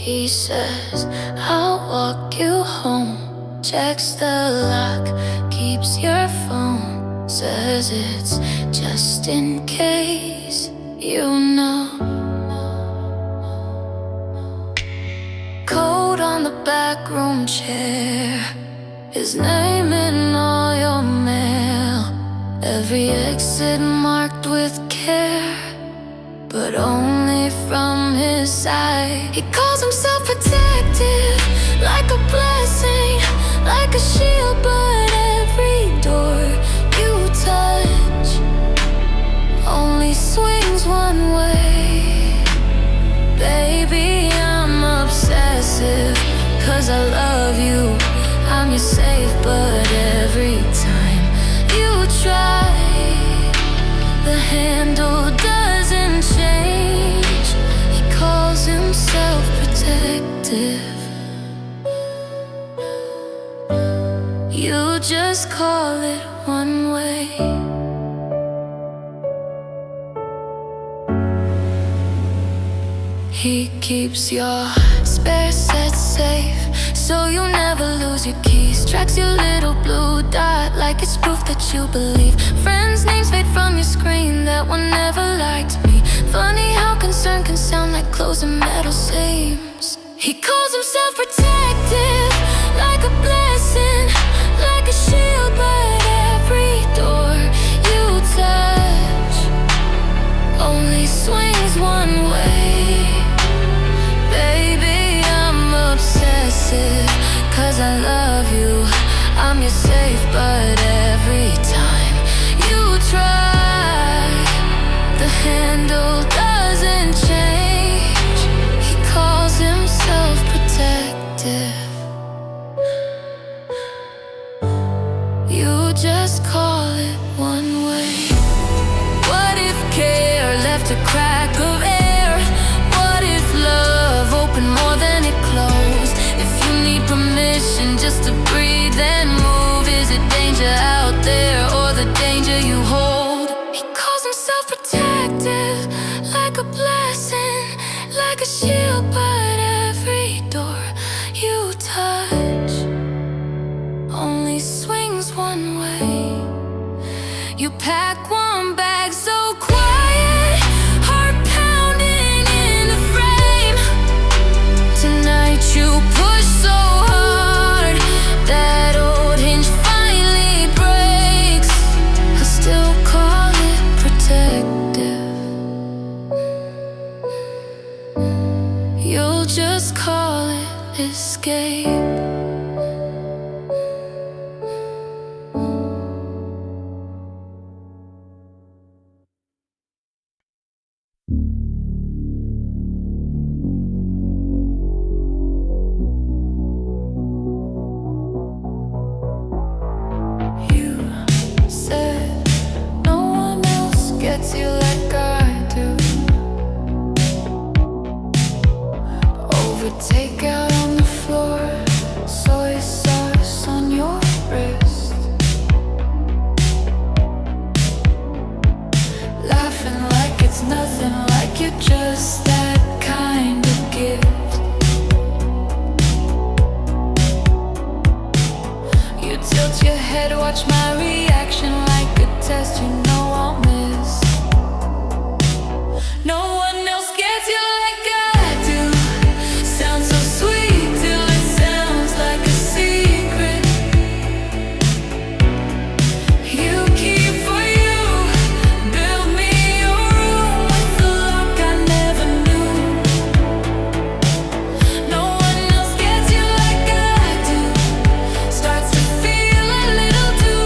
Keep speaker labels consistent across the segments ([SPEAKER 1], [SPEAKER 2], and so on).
[SPEAKER 1] He says, I'll walk you home. Checks the lock, keeps your phone. Says it's just in case, you know. Code on the backroom chair, his name in all your mail. Every exit marked with care, but only from his side. He calls himself protective, like a blessing, like a shield. But every door you touch only swings one way. Baby, I'm obsessive, 'cause I love you. I'm your safe, but every time you try, the handle doesn't change. He calls himself protective. You just call it one way. He keeps your spare set safe, so you never lose your keys. Tracks your little blue dot like it's proof that you believe. Friends' names fade from your screen, that one never liked me. Funny how concern can sound like closing metal seams. He calls himself protective, like a blessing, like a shield. But every door you touch only swings one way. Baby, I'm obsessive, 'cause I love you. I'm your safe, but every time you try, the handle doesn't change. He calls himself protective. You just call it one way. What if care left a crack of air? What if love opened more than it closed? If you need permission just to breathe and move, is it danger out there or the danger you hold? He calls himself protective, like a blessing, like a shield. But every door you touch only swings one way. You pack one bag so quiet, heart pounding in the frame. Tonight you push so hard, that old hinge finally breaks. I'll still call it protective. You'll just call it escape. You like I do. Overtake out on the floor, soy sauce on your wrist. Laughing like it's nothing, like you're just that kind of gift. You tilt your head, watch my reaction like a test you know I'll miss. No one else gets you like I do. Sounds so sweet till it sounds like a secret. You keep for you, build me a room with the lock I never knew. No one else gets you like I do. Starts to feel a little too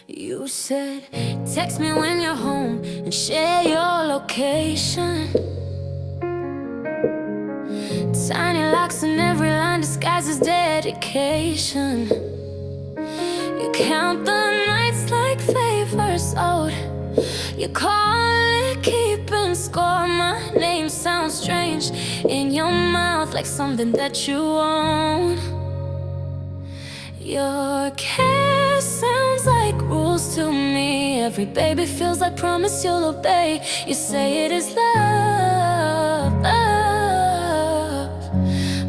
[SPEAKER 1] You said, text me when you're home and share your location. Tiny locks in every line disguises dedication. You count the nights like favors owed. You call it keeping score. My name sounds strange in your mouth, like something that you own. Your kiss sounds like rules to me. Every baby feels like promise you'll obey. You say it is love, love.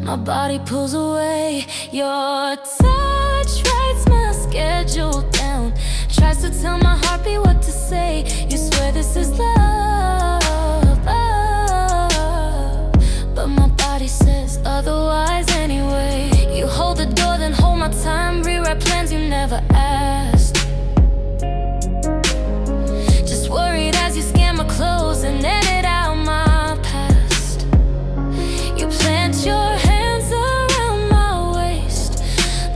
[SPEAKER 1] My body pulls away. Your touch writes my schedule down, tries to tell my heartbeat what to say. You swear this is love, love, but my body says otherwise anyway. You hold the door, then hold my time, rewrite plans you never asked. Just worried as you scan my clothes and edit out my past. You plant your hands around my waist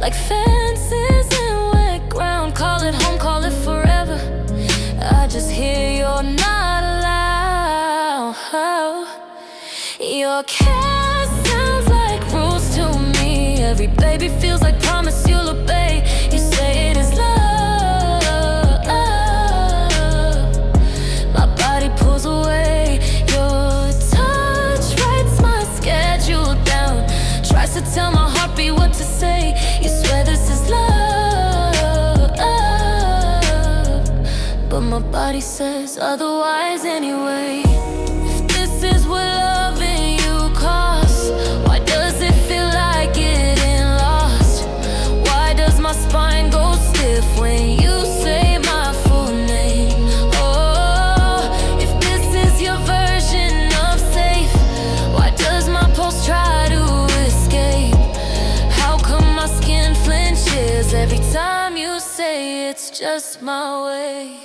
[SPEAKER 1] like fences in wet ground. Call it home, call it forever. I just hear you're not allowed. Your kiss sounds like rules to me. Every baby feels like promise you'll obey. You say it is love, love. My body pulls away. Your touch writes my schedule down, tries to tell my heartbeat what to say. You swear this is love, love, but my body says otherwise anyway. If this is what loving you costs, why does it feel like getting lost? Why does my spine go stiff when you say my full name? Oh, if this is your version of safe, why does my pulse try to escape? How come my skin flinches every time you say it's just my way?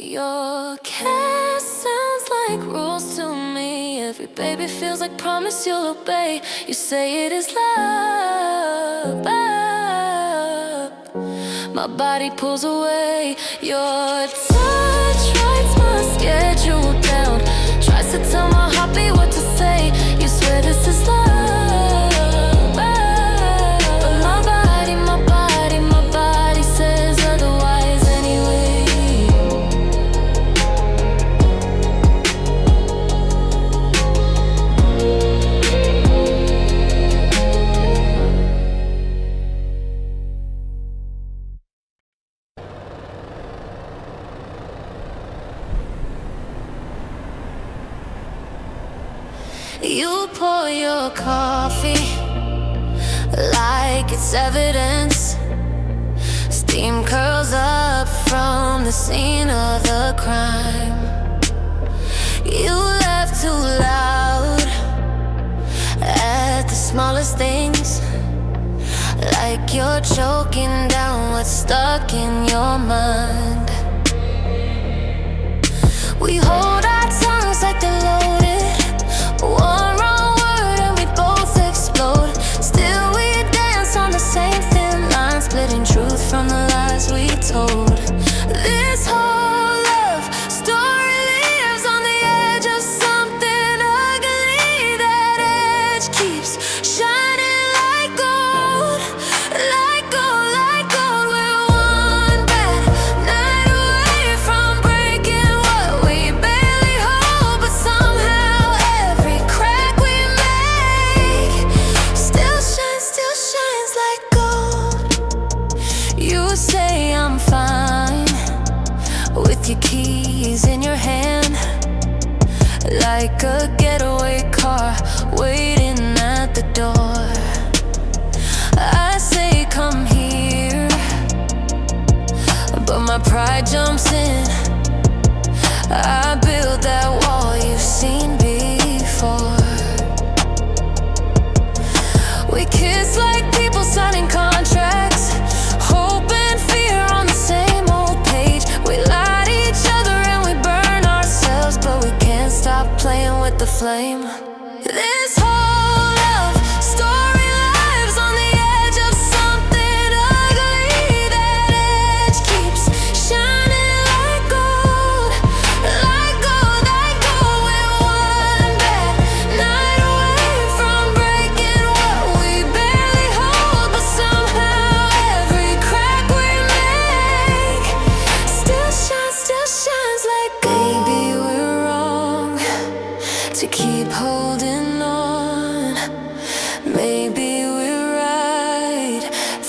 [SPEAKER 1] Your kiss sounds like rules to me. Every baby feels like promise you'll obey. You say it is love, love. My body pulls away. Your touch writes my schedule down, tries to tell my heartbeat what to say. You swear this is love, love, but my body says otherwise anyway. You pour your coffee like it's evidence. Steam curls up from the scene of the crime. You laugh too loud at the smallest things, like you're choking down what's stuck in your mind. We hold our tongues like they're loaded. One wrong word and we both explode. Still we dance on the same thin line, splitting truth from the lies we told. This whole love story lives on the edge of something ugly. That edge keeps shining like gold, like gold, like gold. We're one bad night away from breaking what we barely hold, but somehow every crack we make still shines like gold. You say I'm fine with your keys in your hand, like a getaway car waiting at the door. I say come here, but my pride jumps in. I build that wall you've seen before. We kiss like people signing contracts, hope and fear on the same old page. We lie to each other and we burn ourselves, but we can't stop playing with the flame. This whole love story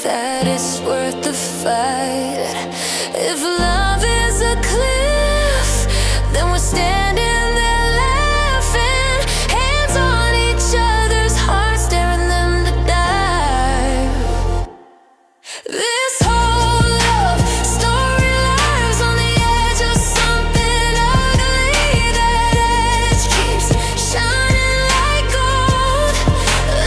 [SPEAKER 1] that it's worth the fight. If love is a cliff, then we're standing there laughing, hands on each other's hearts, staring them to die. This whole love story lies on the edge of something ugly. That edge keeps shining like gold,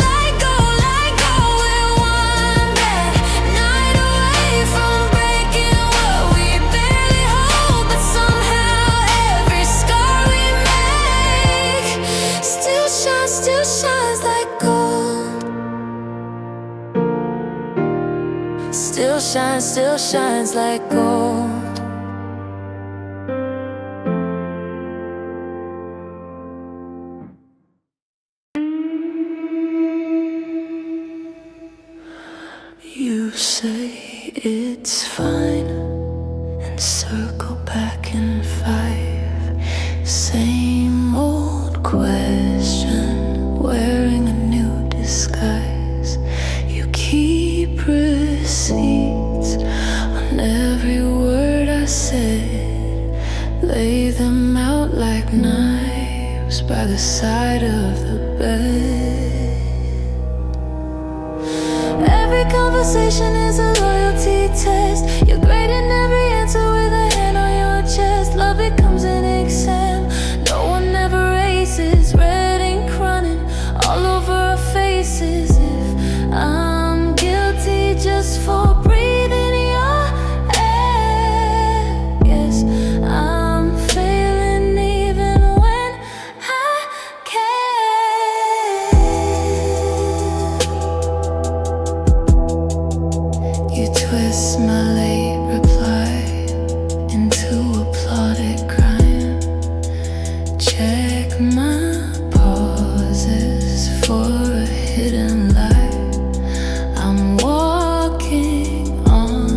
[SPEAKER 1] like gold, like gold. We're one bad night away from breaking what we barely hold, but somehow every scar we make still shines like gold. Still shines like gold. You say it's fine and circle back in 5. Same old question, wearing a new disguise. You keep receipts on every word I said, lay them out like knives by the side of the bed. Every conversation is a loyalty test. You're grading every answer with a hand on your chest. Love becomes an exam no one ever aces. Red ink running all over our faces. If I'm guilty just for breathing your air, yes, I'm failing even when I care. You twist my late reply into a plotted crime. Check my pauses for a hidden lie. I'm walking on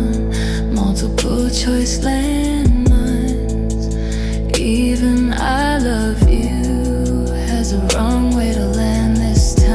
[SPEAKER 1] multiple choice landmines. Even I love you has a wrong way to land this time.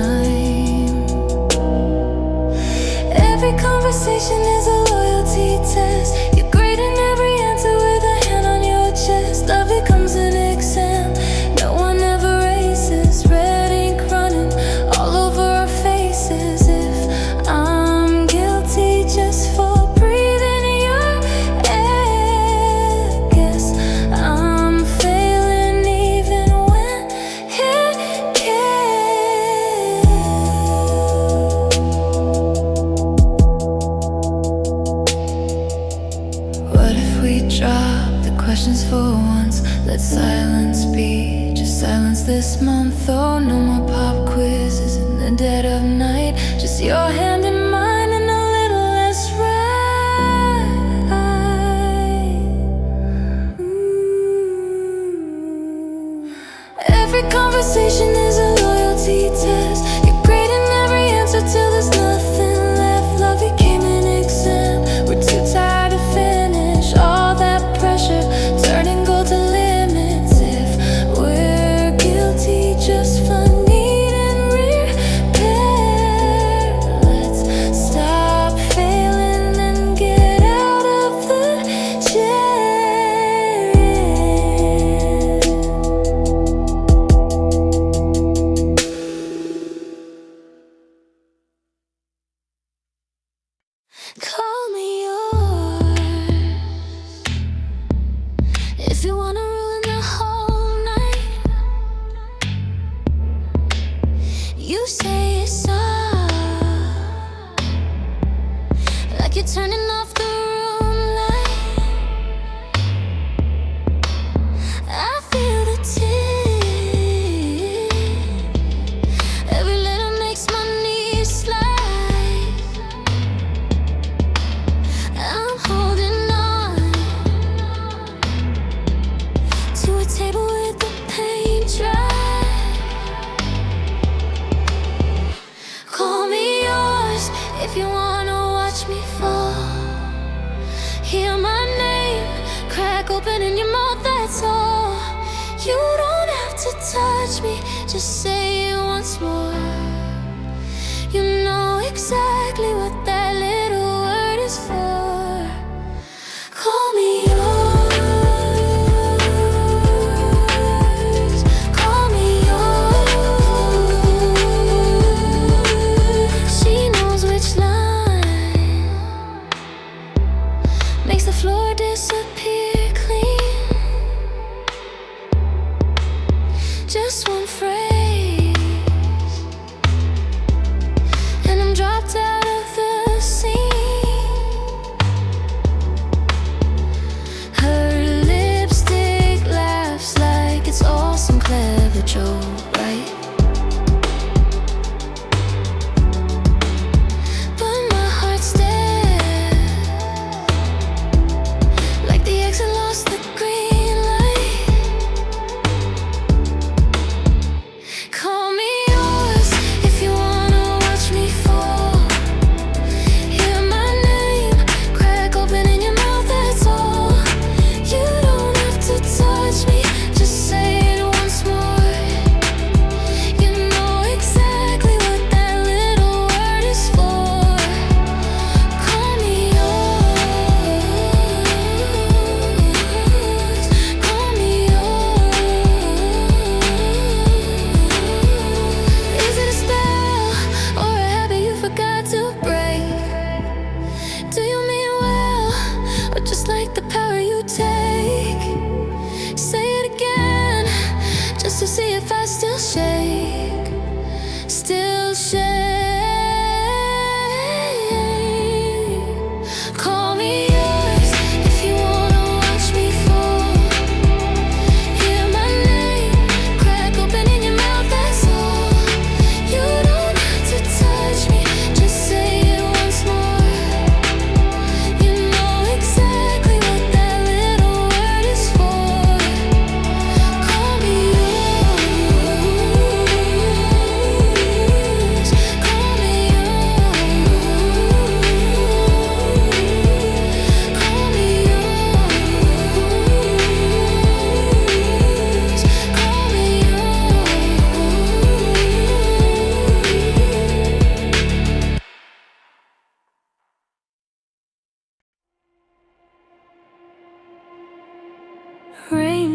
[SPEAKER 1] Every conversation is a loyalty test. You're grading every answer with a hand on your chest. Love becomes an exam no one ever aces. Red ink running all over our faces. If I'm guilty just for breathing your air, guess I'm failing even when it cares. What if we drop the questions for once? Let silence be just silence this month. Oh, no more pop quizzes in the dead of night. Just your hand in mine and a little less right. Every conversation is a loyalty test. You're grading every answer till there's nothing left. Love became an exam. We're too tired to finish all that pressure, turning gold to limits. If we're guilty just for needing repair, let's stop failing and get out of the chair. Call me yours if you wanna ruin the whole night. You say it's soft, like you're turning off the room light. I feel the tears, every letter makes my knees slide. I'm holding on to a table with the paint dry. Call me yours if you wanna watch me fall. Hear my name crack open in your mouth, that's all. You don't have to touch me, just say it once more. You know exactly what that little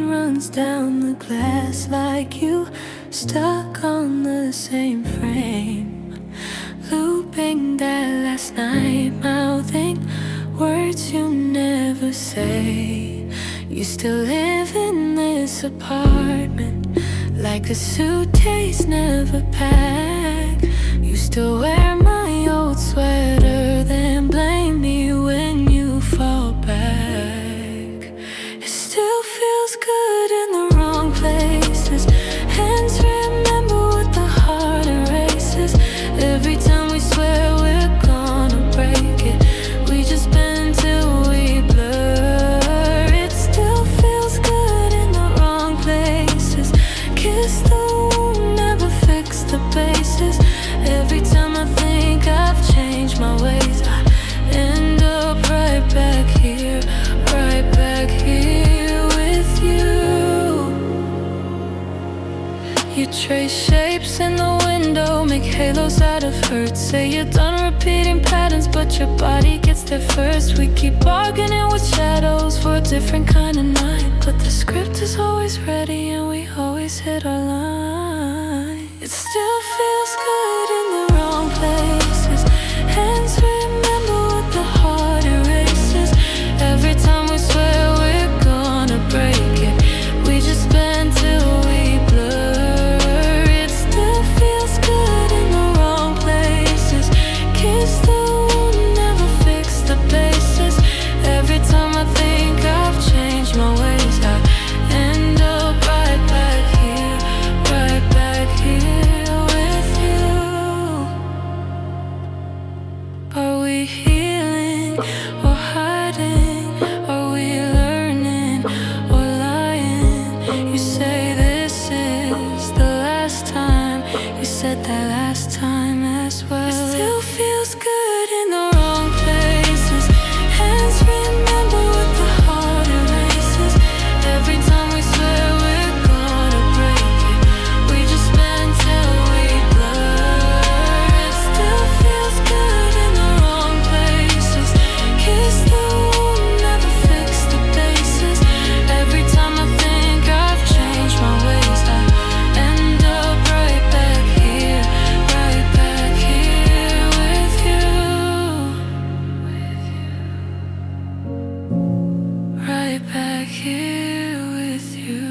[SPEAKER 1] rain runs down the glass like you stuck on the same frame, looping that last night, mouthing words you never say. You still live in this apartment like a suitcase never packed. You still wear my old sweater, then blame me when you fall back. It still feels good in the wrong places. Hands remember what the heart erases. Every time we swear we're gonna break it, we just bend till we blur. It still feels good in the wrong places. Kiss the wound, never fix the bases. Every time I think I've changed my ways, I end up right back here with you. You trace shapes in the window, make halos out of hurt. Say you're done repeating patterns, but your body gets there first. We keep bargaining with shadows for a different kind of night, but the script is always ready and we always hit our line. It still feels good in the wrong places. Hands remember what the heart erases. Every time we swear we're gonna break it, we just bend till we blur. It still feels good in the wrong places. Kiss the wound, never fix the bases. Every time I think I've changed my ways, I end up right back here with you. Are we healing or hiding? Are we learning or lying? You say this is the last time. You said that last time as well. It still feels good in the wrong places. Hands remember what the heart erases. Every time we swear we're gonna break it, we just bend till we blur. It still feels good in the wrong places. Kiss the wound, never fix the bases. Every time I think I've changed my ways, I end up right back here with you. Right back here with you.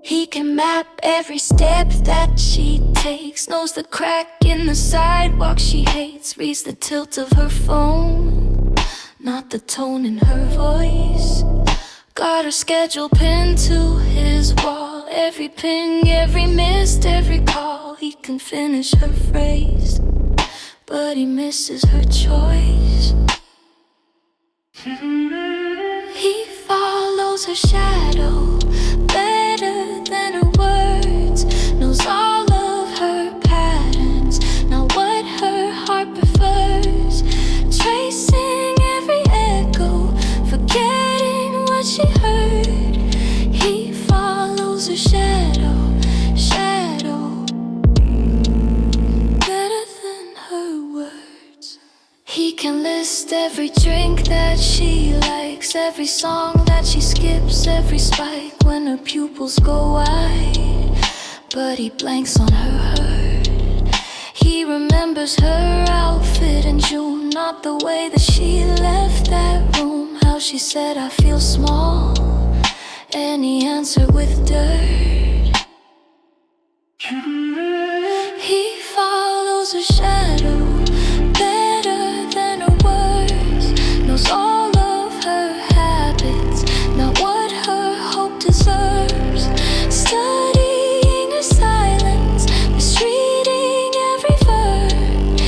[SPEAKER 1] He can map every step that she takes, knows the crack in the sidewalk she hates, reads the tilt of her phone, not the tone in her voice. Got her schedule pinned to his wall. Every ping, every missed, every call. He can finish her phrase, but he misses her choice. He follows her shadow better than her words, knows all of her patterns, not what her heart prefers. Tracing every echo, forgetting what she heard. He follows her shadow better than her words. He can list every drink that she likes, every song that she skips, every spike when her pupils go wide, but he blanks on her hurt. He remembers her outfit in June, not the way that she left that room, how she said I feel small, and he answered with dirt. He follows her shadow better than her words, knows all of her habits, not what her hope deserves. Studying her silence, misreading every verb.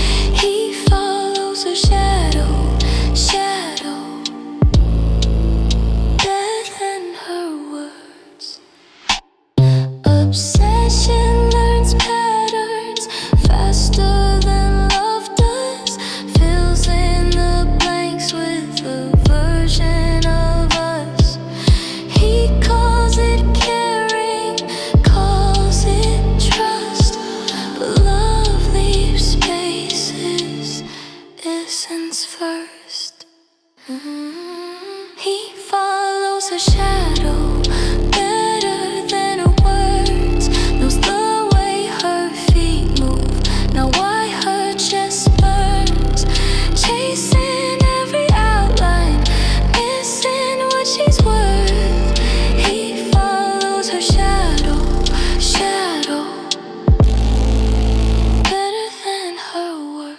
[SPEAKER 1] He follows her shadow better than her words. He follows her shadow better than her words. Knows the way her feet move, now why her chest burns. Chasing every outline, missing what she's worth. He follows her shadow better than her words.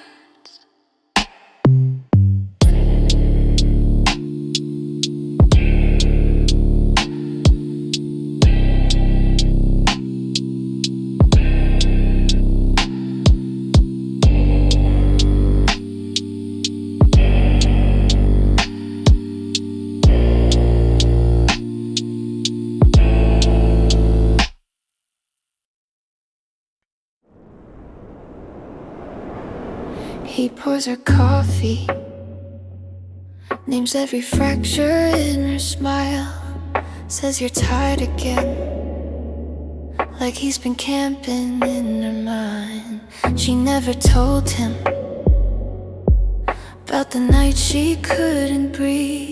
[SPEAKER 1] He pours her coffee, names every fracture in her smile. Says you're tired again, like he's been camping in her mind. She never told him about the night she couldn't breathe.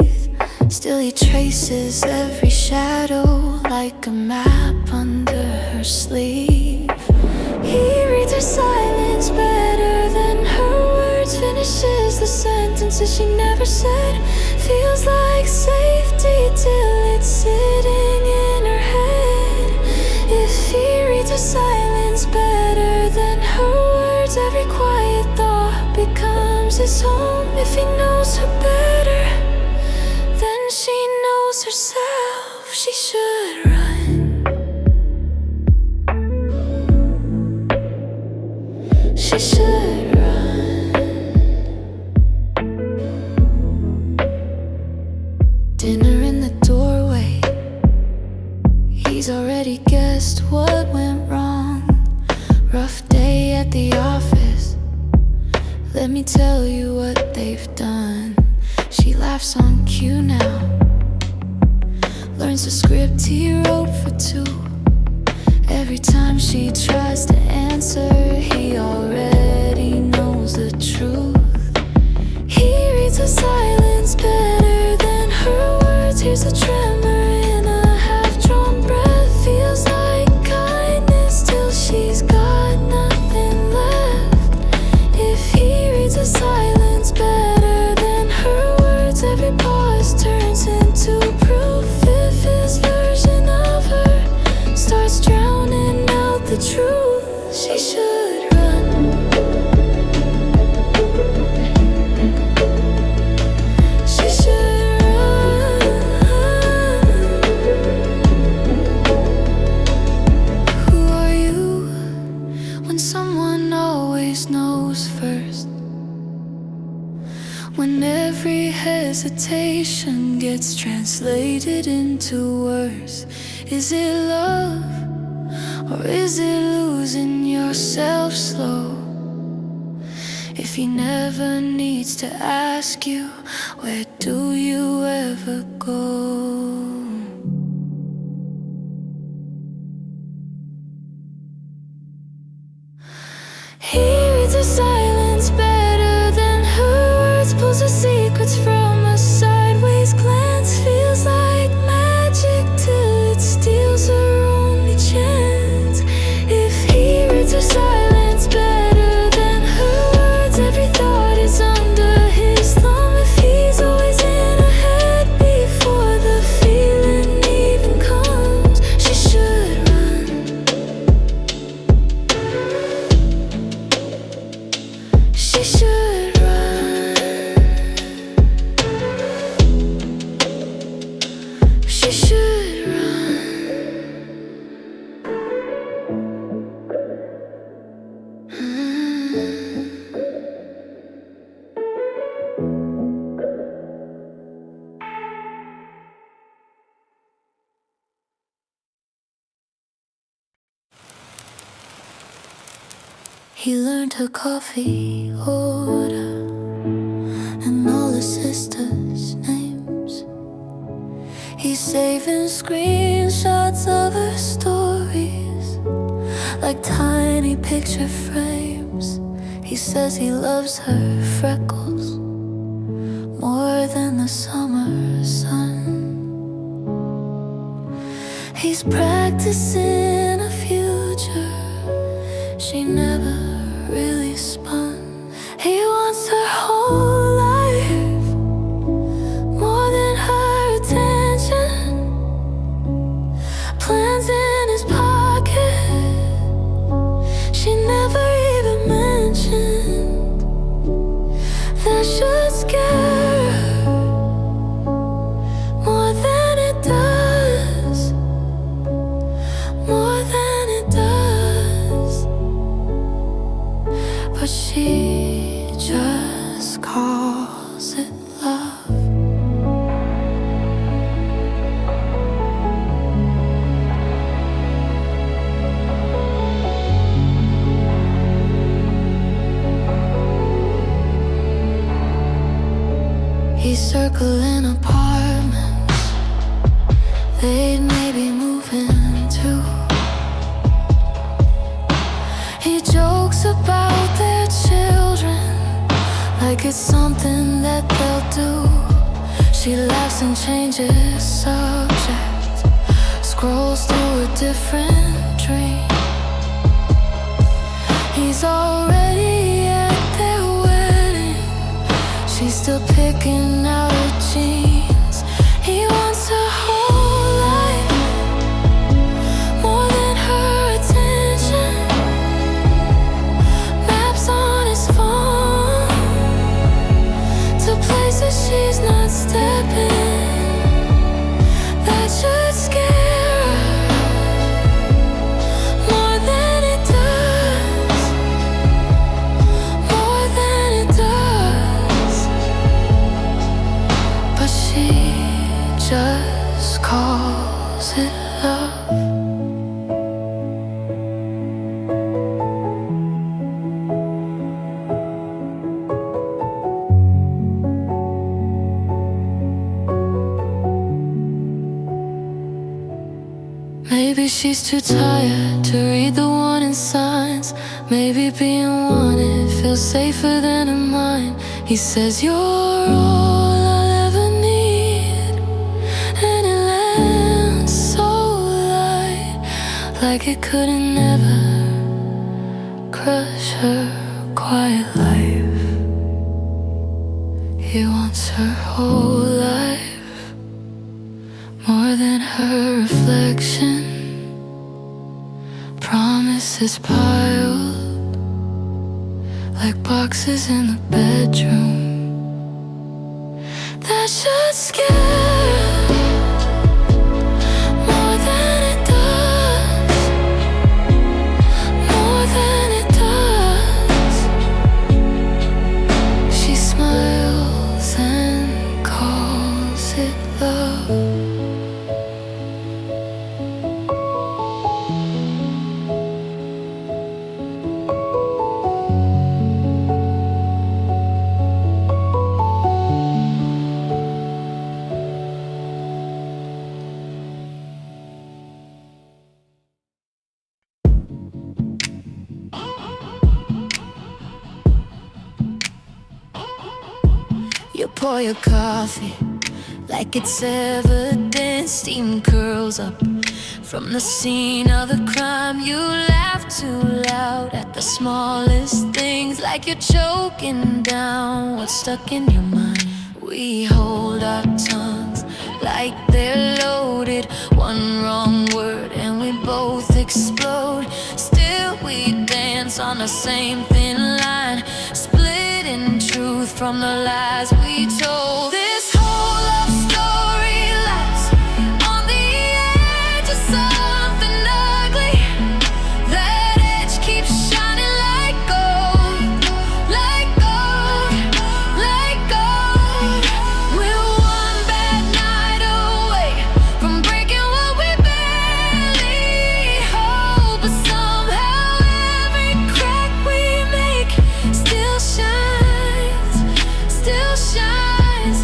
[SPEAKER 1] Still he traces every shadow like a map under her sleeve. He reads her silence better than her words. Finishes the sentences she never said. Feels like safety till it's sitting in her head. If he reads her silence better than her words, every quiet thought becomes his home. If he knows her better than she knows herself, she should run. She should run. Dinner in the doorway. He's already guessed what went wrong. Rough day at the office. Let me tell you what they've done. She laughs on cue now. Learns the script he wrote for two. Every time she tries to answer, he already knows the truth. He reads her silence better than her words. Hears a tremor in a half-drawn breath. Feels like kindness till she's got nothing left. If he reads her silence better than her words, every pause turns into proof. If his version of her starts drowning out the truth, she should run. She should run. Who are you when someone always knows first? When every hesitation gets translated into words. Is it love? Or is it losing yourself slow? If he never needs to ask you, where do you ever go? He reads her silence better than her words. Pulls her secrets from a sideways glance. Feels like magic till it steals her only chance. If he reads her silence better than her words, every thought is under his thumb. If he's always in her head before the feeling even comes, she should run. She should run. She should run. He learned her coffee order and all his sisters' names. He's saving screenshots of her stories like tiny picture frames. He says he loves her freckles more than the summer sun. He's practicing a future she never really spun. He wants her whole life, more than her attention. Plans in his pocket she never even mentioned. That should scare her more than it does, more than it does. But she just calls it love. He's circling apartments they'd maybe move into. He jokes about their children like it's something that they'll do. She laughs and changes subject, scrolls through a different dream. He's already at their wedding, she's still picking out her jeans. He wants her whole life, more than her attention. Maps on his phone to places she's not stepping. That should scare her more than it does, more than it does. But she just calls it love. Maybe she's too tired to read the warning signs. Maybe being wanted feels safer than her mind. He says you're all I'll ever need, and it lands so light, like it couldn't ever crush her quiet life. He wants her whole life, more than her reflection. Promises piled like boxes in the bedroom. That should scare her more than it does, more than it does. She smiles and calls it love. You pour your coffee like it's evident. Steam curls up from the scene of the crime. You laugh too loud at the smallest things, like you're choking down what's stuck in your mind. We hold our tongues like they're loaded. One wrong word and we both explode. Still we dance on the same thin line, splitting truth from the lies we told. This whole love story lies on the edge of something ugly. That edge keeps shining like gold, like gold, like gold. We're one bad night away from breaking what we barely hold. But somehow every crack we make still shines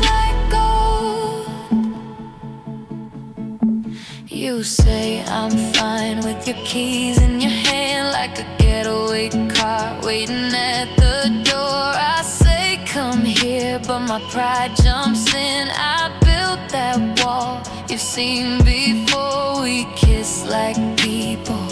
[SPEAKER 1] like gold. You say I'm fine with your keys in your hand, like a getaway car waiting at the door. I say come here, but my pride jumps in. I built that wall you've seen before. We kiss like people,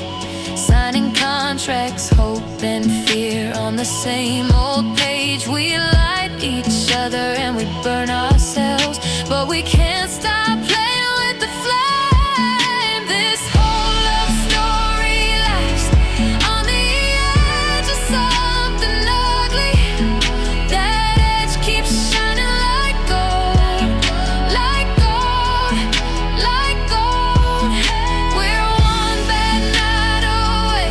[SPEAKER 1] signing contracts, hope and fear on the same old page. We light each other and we burn ourselves, but we can't stop playing with the flame. This whole love story lies on the edge of something ugly. That edge keeps shining like gold, like gold, like gold. We're one bad night away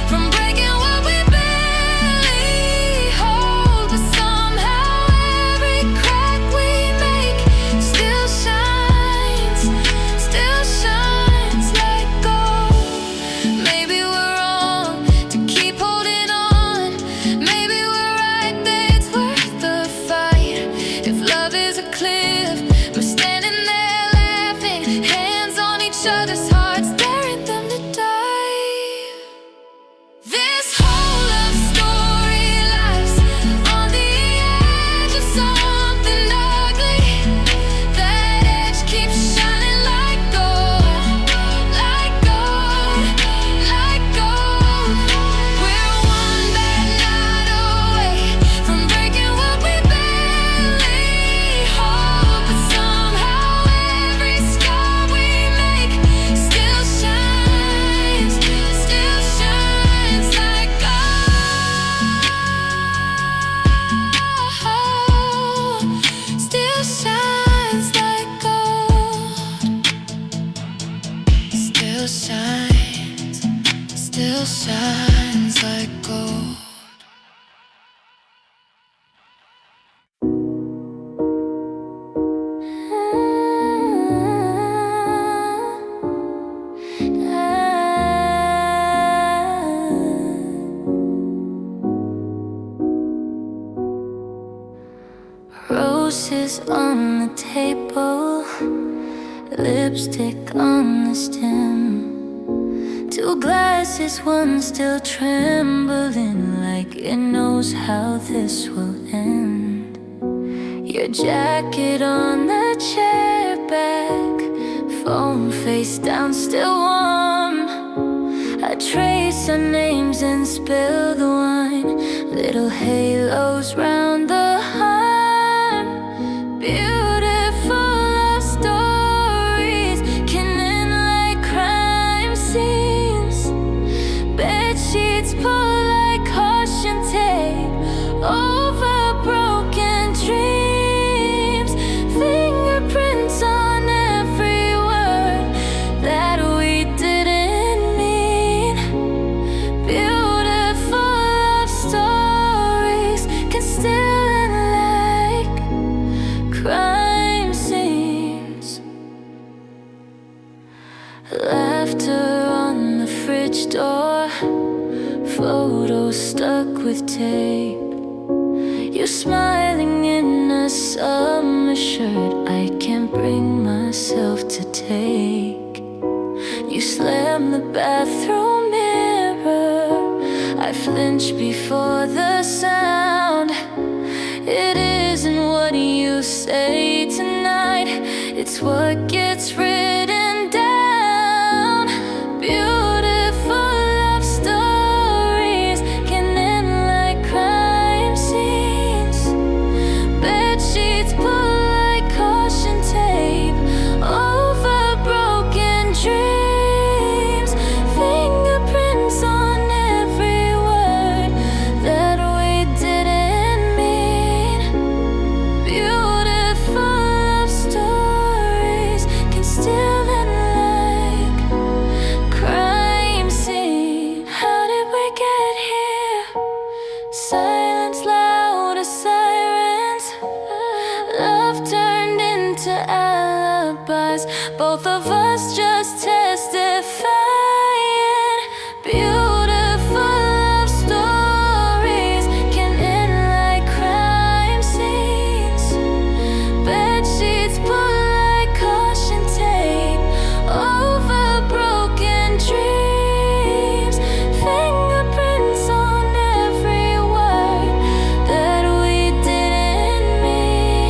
[SPEAKER 1] from breaking what we barely hold, but somehow every crack we make still shines like gold. Maybe we're wrong to keep holding on. Maybe we're right that it's worth the fight. If love is a cliff, we're standing there laughing, hands on each other's hearts, daring them to dive. This whole love story lies on the edge of something ugly. That edge keeps shining like gold, like gold, like gold. We're one bad night away from breaking what we barely hold, but somehow every scar we make still shines like gold. Still shines like gold. Still shines like gold. Roses on the table, lipstick on the stem. Two glasses, one still trembling, like it knows how this will end. Your jacket on the chair back, phone face down, still warm. I trace our names and spill the wine, little halos round the harm. Beautiful love stories can end like crime scenes. Bed sheets pull like caution tape over broken dreams. Fingerprints on every word that we didn't mean. Beautiful love stories can still end like crime scenes. Laughter on the fridge door, photos stuck with tape. You smiling in a summer shirt I can't bring myself to take. You slam the bathroom mirror, I flinch before the sound. It isn't what you say tonight, it's what gets written down. Beautiful love stories can end like crime scenes. Bed sheets pull like caution tape over broken dreams. Fingerprints on every word that we didn't mean. Beautiful love stories can still end like crime scene. How did we get here? Silence loud as sirens. Love turned into alibis, both of us just testifying. Beautiful love stories can end like crime scenes. Bed sheets pull like caution tape over broken dreams. Fingerprints on every word that we didn't mean.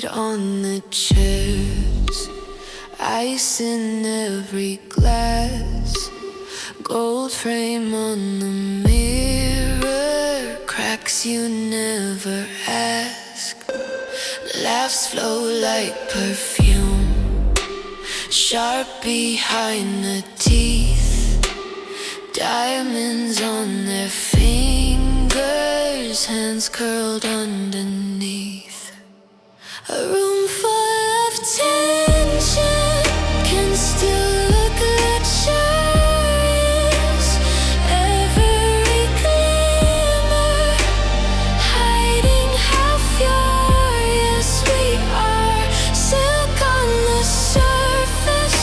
[SPEAKER 1] seat on the chairs, ice in every glass, gold frame on the mirror, cracks you never ask. Laughs flow like perfume, sharp behind the teeth, diamonds on their fingers, hands curled underneath. A room full of tension can still look luxurious. Every glimmer hiding how furious we are. Silk on the surface,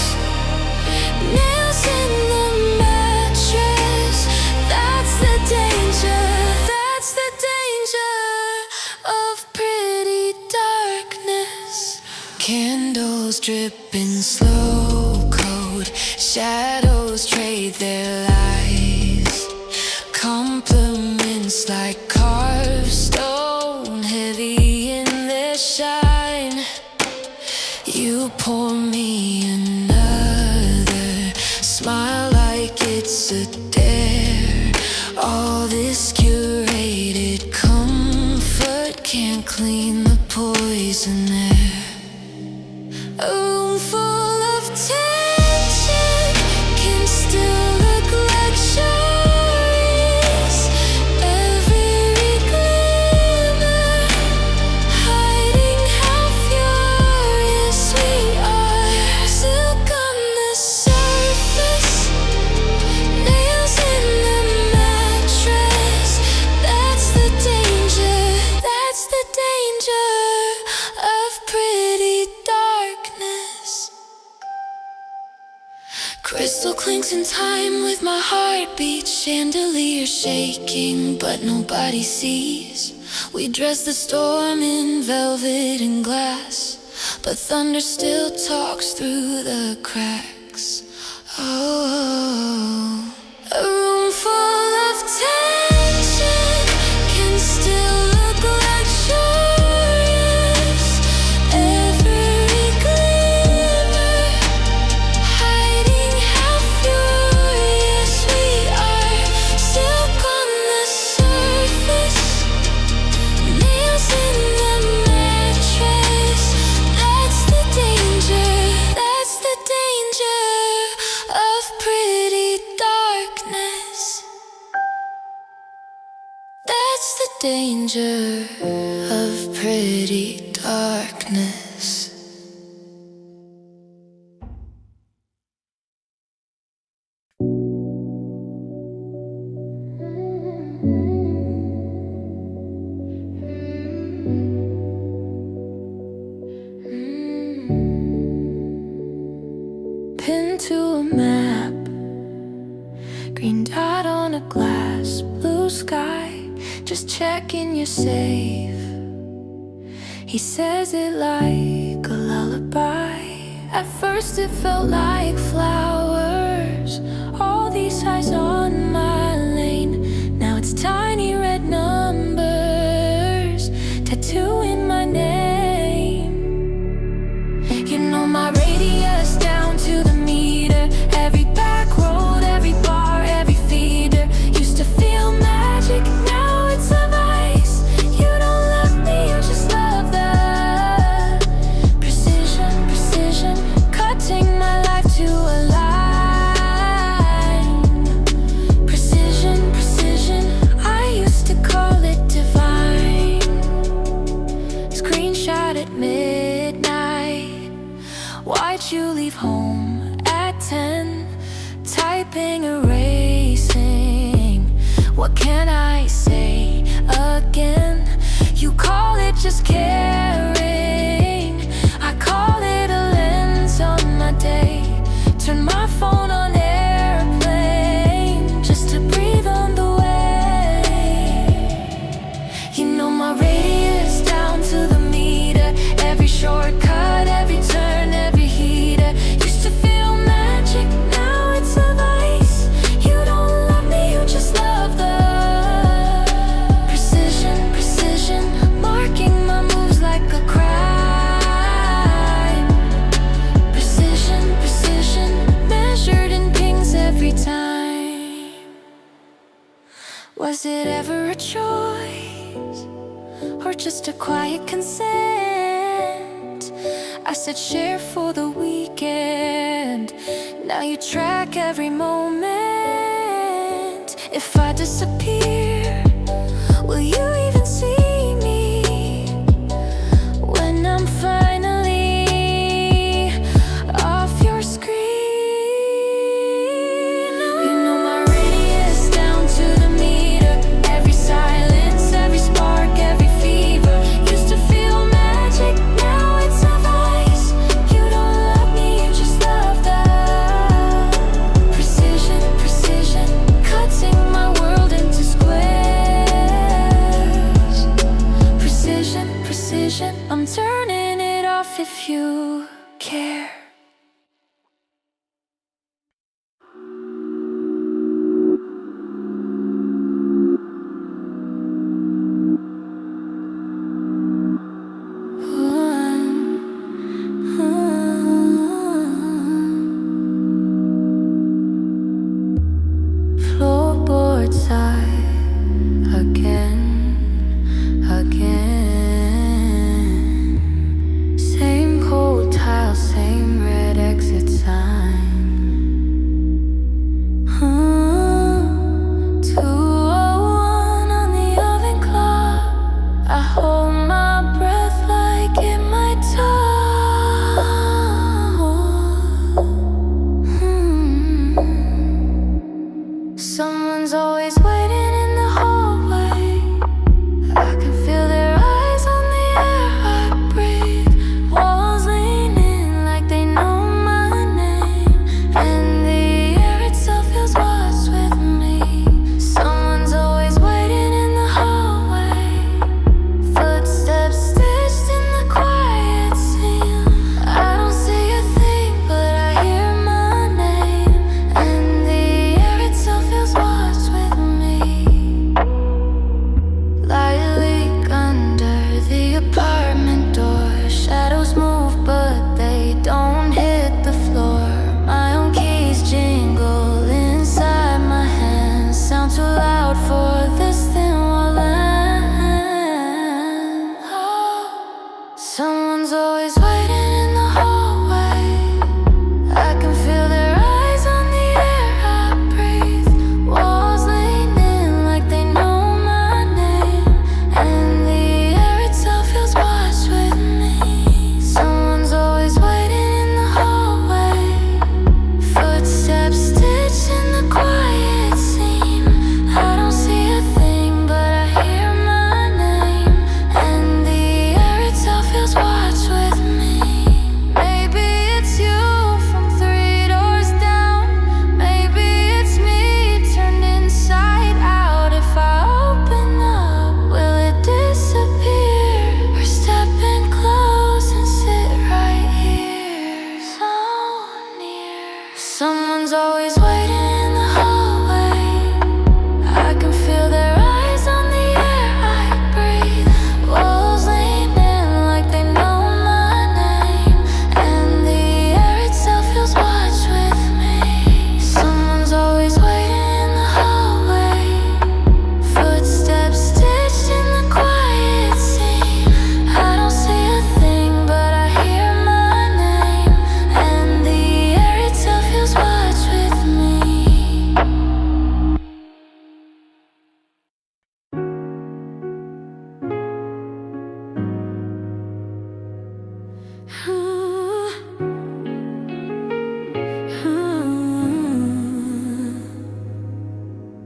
[SPEAKER 1] nails in the mattress. That's the danger, that's the danger of pretty darkness. Candles dripping slow code, shadows trade their lies. Compliments like carved stone, heavy in their shine. You pour me another, smile like it's a dare. All this curated comfort can't clean the poison air. A room full of tension can still look luxurious. Every glimmer hiding how furious we are. Silk on the surface, nails in the mattress. That's the danger, that's the danger of pretty darkness. Crystal clinks in time with my heartbeat, chandelier shaking, but nobody sees. We dress the storm in velvet and glass, but thunder still talks through the cracks. Oh, a room full of tension can still look luxurious. Every glimmer hiding how furious we are. Silk on the surface, nails in the mattress. That's the danger, that's the danger of pretty darkness. That's the danger of pretty darkness. Pin to a map, green dot on a glass, blue sky, just checking you're safe. He says it like a lullaby. At first it felt like flowers, all these eyes on my lane. Now it's tiny red numbers tattooing my name. You know my radius down to the meter, every back road, every bar, every feeder. Used to feel magic, now it's a vice. You don't love me, you just love the precision, precision, cutting my life to a line. Precision, precision, I used to call it divine. Screenshot at midnight. Why'd you leave home at 10? Typing, erasing. What can I say again? You call it just caring, I call it a lens on my day. Turn my phone on airplane just to breathe on the way. You know my radius down to the meter, every shortcut, every turn, every heater. Used to feel magic, now it's a vice. You don't love me, you just love the precision, precision, marking my moves like a crowd. Is it ever a choice, or just a quiet consent? I said share for the weekend. Now you track every moment. If I disappear, will you even see me when I'm finally off your screen? You know my radius down to the meter. Every silence, every spark, every fever. Used to feel magic, now it's a vice. You don't love me, you just love that precision, precision, cutting my world into squares. Precision, precision, I'm turning it off if you care. Floorboard side again, again. Same cold tile, same red exit sign. 2:01 on the oven clock. I hold my breath like it might talk. Someone's always waiting in the hallway. I can feel their eyes on the air I breathe. Walls leaning like they know my name, and the air itself feels what's with me. Someone's always waiting in the hallway. Footsteps stitched in the quiet scene. I don't see a thing, but I hear my name, and the air itself feels what's with me. Light leak under the apartment door. Shadows move, but they don't hit the floor. My own keys jingle inside my hands. Sound too loud for this thin wall land. Someone's always waiting in the hallway. I can feel their eyes on the air I breathe. Walls leaning like they know my name, and the air itself feels what's with me. Someone's always waiting in the hallway. Footsteps stitched in the quiet seam. I don't see a thing, but I hear my name, and the air itself feels what's with me. Maybe it's you from 3 doors down. Maybe it's me turned inside out. If I open up, will it disappear, or step in close and sit right here, so near? Someone's always waiting in the hallway. I can feel their eyes on the air I breathe. Walls leaning like they know my name, and the air itself feels what's with me. Someone's always waiting in the hallway. Footsteps stitched in the quiet seam. I don't see a thing, but I hear my name, and the air itself feels what's with me.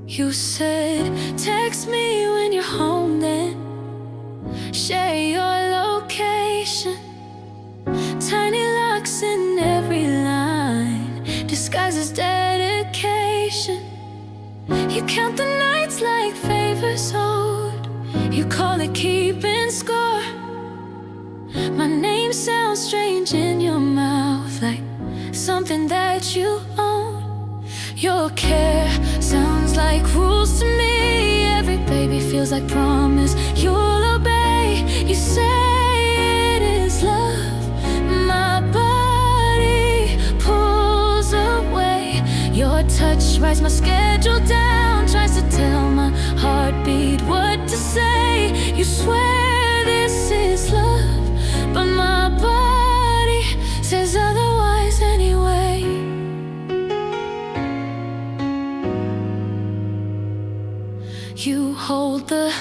[SPEAKER 1] You said, text me when you're home, then share your location. Tiny locks in every line, disguises dedication. You count the nights like favors owed. You call it keeping score. My name sounds strange in your mouth, like something that you own. Your care sounds like rules to me. Every baby feels like promise you'll obey. You say it is love. My body pulls away. Your touch writes my schedule down, tries to tell my heart heartbeat what to say. You swear this is love, but my body says otherwise anyway. You hold the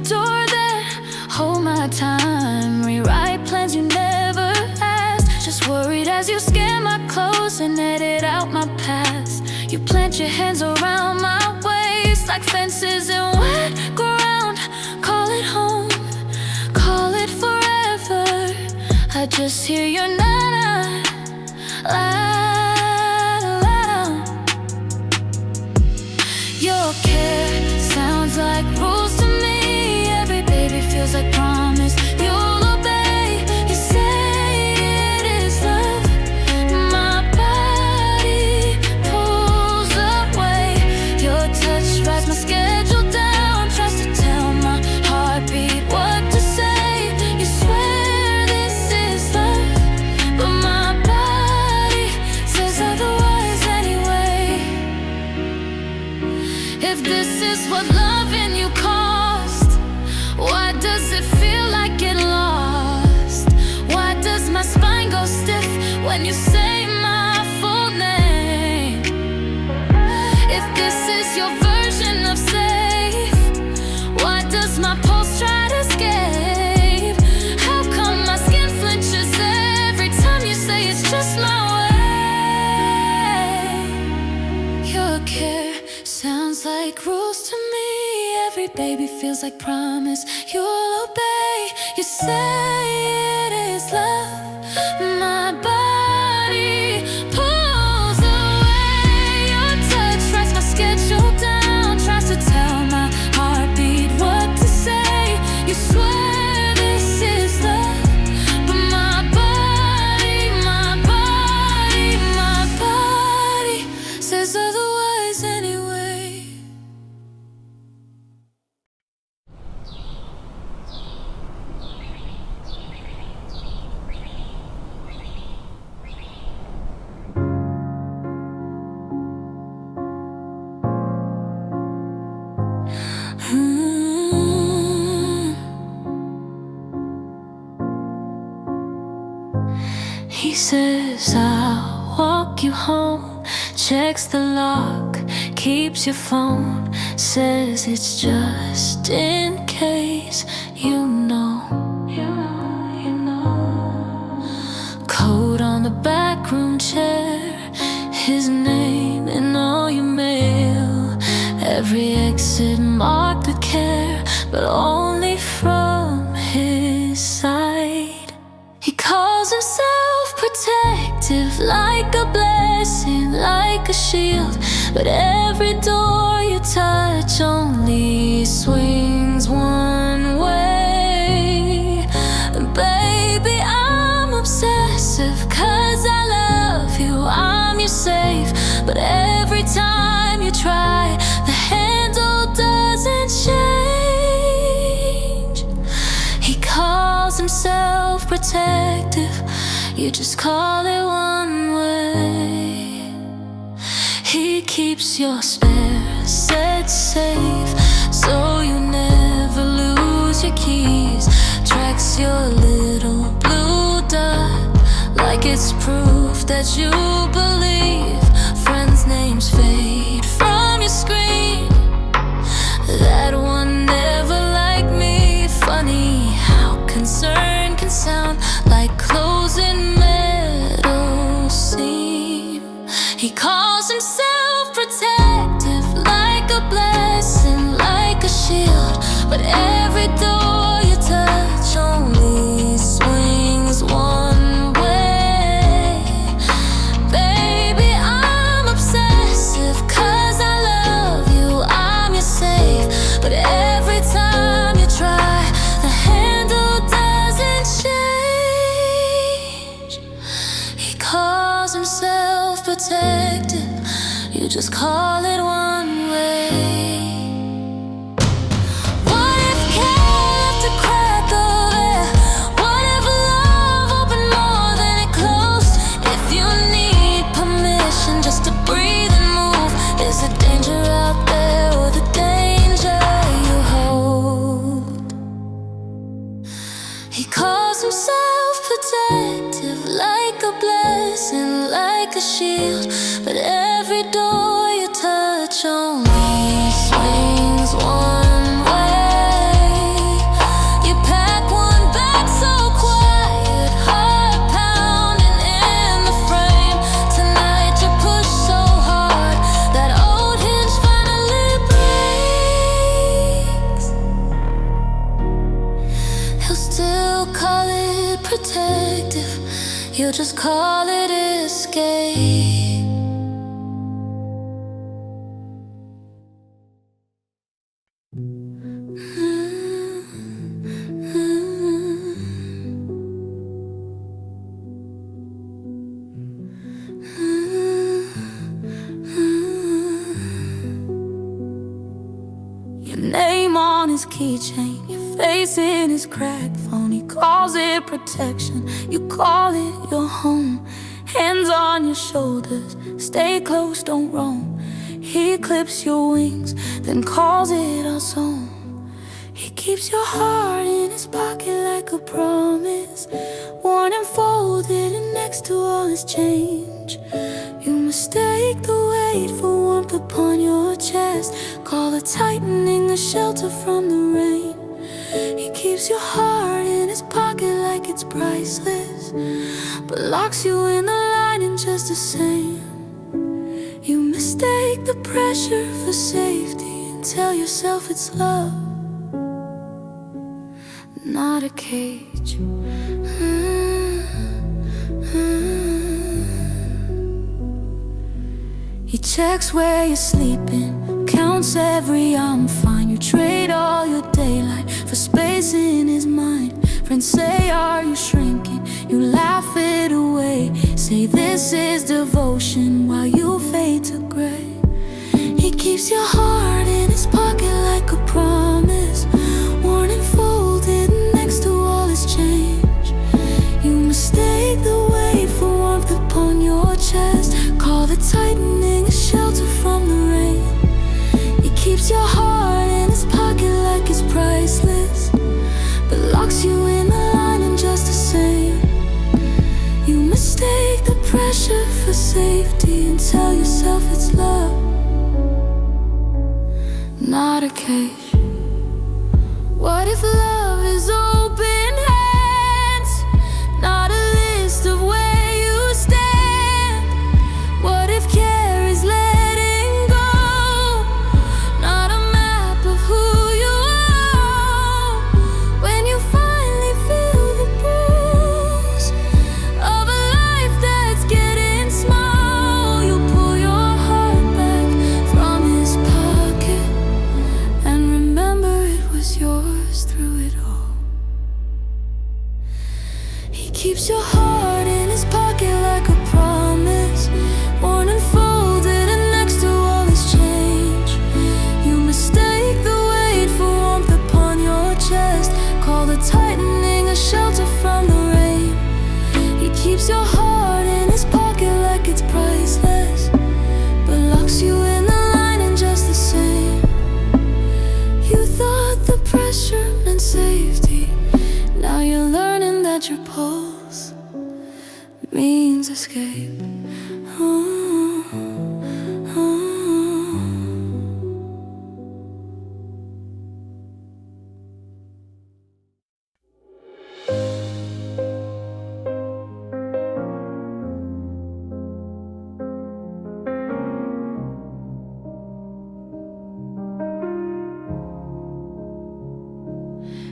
[SPEAKER 1] door that hold my time, rewrite plans you never asked. Just worried as you scan my clothes and edit out my past. You plant your hands around my waist like fences in wet ground. Call it home, call it forever. I just hear your na-na, la-la-la. Your care sounds like rules to me. Every baby feels like promise you'll obey. You say it is love, my body pulls away. Your touch writes my schedule down, tries to tell my heartbeat what to say. You swear this is love, but my body says otherwise anyway. If this is what loving you cost, why does it feel like it lost? Why does my spine go stiff when you say my full name? If this is your version of safe, why does my pulse try to escape? How come my skin flinches every time you say it's just my way? Your care sounds like rules to me. Every baby feels like promise you'll obey. You say it is love, my body pulls away. Your touch writes my schedule down, tries to tell my heartbeat what to say. You swear this is love, but my body, my body, my body says otherwise anyway. He says I'll walk you home, checks the lock, keeps your phone, says it's just in case you know. Code on the backroom chair, his name in all your mail. Every exit marked with care, but only from his side. He calls himself protective, like a blessing, like a shield. But every door you touch only swings one way. And baby, I'm obsessive, 'cause I love you, I'm your safe. But every time you try, the handle doesn't change. He calls himself protective, you just call it one way. He keeps your spare set safe, so you never lose your keys. Tracks your little blue dot, like it's proof that you believe. Friends' names fade from your screen. That one never liked me. Funny how concern can sound like closing metal seam. He calls himself protective, like a blessing, like a shield. But every door you touch only swings one way. Baby, I'm obsessive, 'cause I love you, I'm your safe. But every time you try, the handle doesn't change. He calls himself protective, you just call it one way. What if care left a crack of air? What if love opened more than it closed? If you need permission just to breathe and move, is it danger out there or the danger you hold? like a shield, but every door you touch only swings one way. You pack one back so quiet, heart pounding in the frame. Tonight you push so hard that old hinge finally breaks. He'll still call it protective, you'll just call it escape. Your name on his keychain, your face in his cracked phone. He calls it protection, you call it your home. Hands on your shoulders, stay close, don't roam. He clips your wings, then calls it our song. He keeps your heart in his pocket like a promise, worn and folded and next to all his change. You mistake the weight for warmth upon your chest, call the tightening a shelter from the rain. He keeps your heart in his pocket like it's priceless, but locks you in the lining just the same. You mistake the pressure for safety and tell yourself it's love, not a cage. He checks where you're sleeping, counts every I'm fine. You trade all your daylight for space in his mind. Friends say, are you shrinking? You laugh it away, say this is devotion while you fade to gray. He keeps your heart in his pocket like a promise, worn and folded next to all his change. You mistake the weight for warmth upon your chest, call the tightening a shelter from the rain. He keeps your heart in his pocket like it's priceless, but locks you in the lining just the same. You mistake the pressure for safety and tell yourself it's love, not a cage. What if love is open hands, not a list of where you stand? What if care is letting go, not a map of who you are? When you finally feel the bruise of a life that's getting small, you pull your heart back from his pocket and remember it was yours through it all. He keeps your heart in his pocket like a promise, worn and folded and next to all his change. You mistake the weight for warmth upon your chest, call the tightening a shelter from the rain. He keeps your heart in his pocket like it's priceless, but locks you in the lining just the same. You thought the pressure meant safety, now you're learning that your pulse means escape.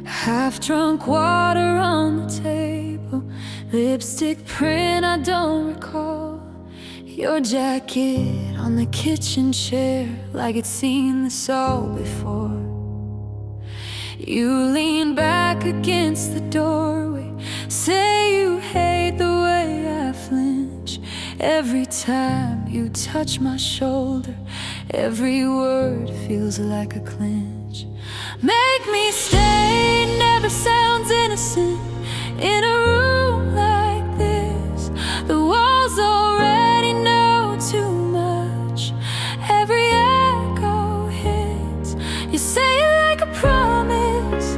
[SPEAKER 1] Half-drunk water on the table, lipstick print I don't recall. Your jacket on the kitchen chair like it's seen this all before. You lean back against the doorway, say you hate the way I flinch every time you touch my shoulder. Every word feels like a clinch. Make me stay never sounds innocent in a room like this. The walls already know too much, every echo hits. You say it like a promise,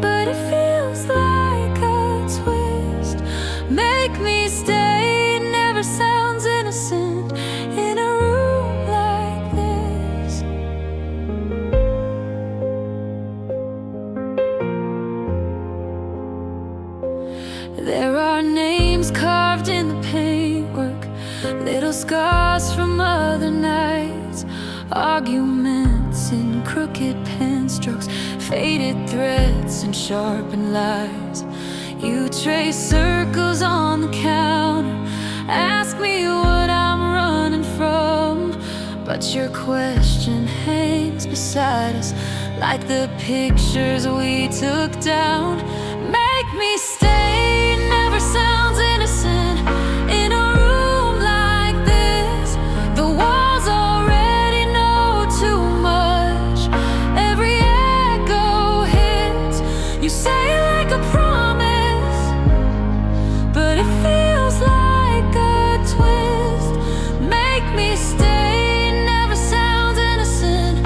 [SPEAKER 1] but it feels like a twist. Make me stay never sounds little scars from other nights, arguments in crooked pen strokes, faded threads and sharpened lies. You trace circles on the counter, ask me what I'm running from, but your question hangs beside us like the pictures we took down. Make me stay never sounds innocent in a room like this. The walls already know too much. Every echo hits. You say it like a promise, but it feels like a twist. Make me stay never sounds innocent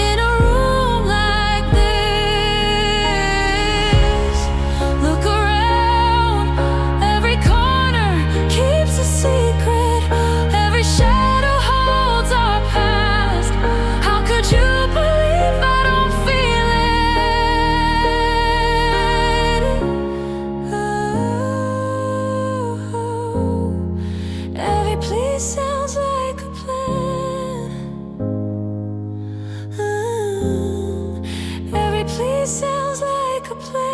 [SPEAKER 1] in a room like this. Look around, every corner keeps a secret. Every shadow holds our past. How could you believe I don't feel it? Oh, every plea sounds like a plan. Every plea sounds like a plan.